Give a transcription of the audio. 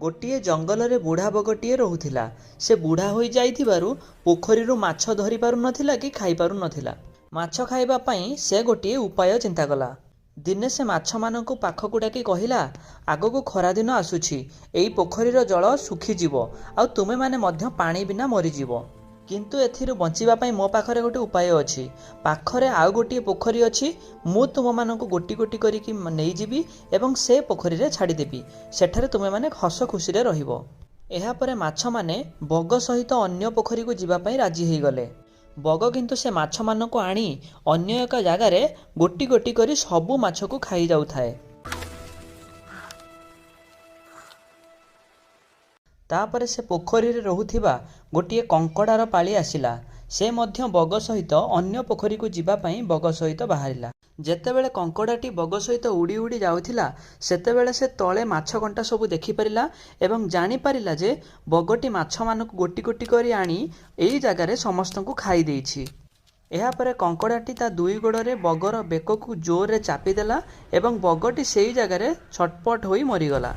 ଗୋଟିଏ ଜଙ୍ଗଲରେ ବୁଢ଼ା ବଗଟିଏ ରହୁଥିଲା। ସେ ବୁଢ଼ା ହୋଇଯାଇଥିବାରୁ ପୋଖରୀରୁ ମାଛ ଧରି ପାରୁନଥିଲା କି ଖାଇପାରୁନଥିଲା। ମାଛ ଖାଇବା ପାଇଁ ସେ ଗୋଟିଏ ଉପାୟ ଚିନ୍ତା କଲା। ଦିନେ ସେ ମାଛମାନଙ୍କୁ ପାଖକୁ ଡାକି କହିଲା, ଆଗକୁ ଖରାଦିନ ଆସୁଛି, ଏଇ ପୋଖରୀର ଜଳ ଶୁଖିଯିବ ଆଉ ତୁମେମାନେ ମଧ୍ୟ ପାଣି ବିନା ମରିଯିବ। କିନ୍ତୁ ଏଥିରୁ ବଞ୍ଚିବା ପାଇଁ ମୋ ପାଖରେ ଗୋଟେ ଉପାୟ ଅଛି। ପାଖରେ ଆଉ ଗୋଟିଏ ପୋଖରୀ ଅଛି, ମୁଁ ତୁମମାନଙ୍କୁ ଗୋଟି ଗୋଟି କରିକି ନେଇଯିବି ଏବଂ ସେ ପୋଖରୀରେ ଛାଡ଼ିଦେବି। ସେଠାରେ ତୁମେମାନେ ହସ ଖୁସିରେ ରହିବ। ଏହାପରେ ମାଛମାନେ ବଗ ସହିତ ଅନ୍ୟ ପୋଖରୀକୁ ଯିବା ପାଇଁ ରାଜି ହୋଇଗଲେ। ବଗ କିନ୍ତୁ ସେ ମାଛମାନଙ୍କୁ ଆଣି ଅନ୍ୟ ଏକ ଜାଗାରେ ଗୋଟି ଗୋଟି କରି ସବୁ ମାଛକୁ ଖାଇଯାଉଥାଏ। ତାପରେ ସେ ପୋଖରୀରେ ରହୁଥିବା ଗୋଟିଏ କଙ୍କଡ଼ାର ପାଳି ଆସିଲା। ସେ ମଧ୍ୟ ବଗ ସହିତ ଅନ୍ୟ ପୋଖରୀକୁ ଯିବା ପାଇଁ ବଗ ସହିତ ବାହାରିଲା। ଯେତେବେଳେ କଙ୍କଡ଼ାଟି ବଗ ସହିତ ଉଡ଼ି ଉଡ଼ି ଯାଉଥିଲା, ସେତେବେଳେ ସେ ତଳେ ମାଛ କଣ୍ଟା ସବୁ ଦେଖିପାରିଲା ଏବଂ ଜାଣିପାରିଲା ଯେ ବଗଟି ମାଛମାନଙ୍କୁ ଗୋଟି ଗୋଟି କରି ଆଣି ଏଇ ଜାଗାରେ ସମସ୍ତଙ୍କୁ ଖାଇ ଦେଇଛି। ଏହାପରେ କଙ୍କଡ଼ାଟି ତା ଦୁଇ ଗୋଡ଼ରେ ବଗର ବେକକୁ ଜୋରରେ ଚାପିଦେଲା ଏବଂ ବଗଟି ସେଇ ଜାଗାରେ ଛଟପଟ ହୋଇ ମରିଗଲା।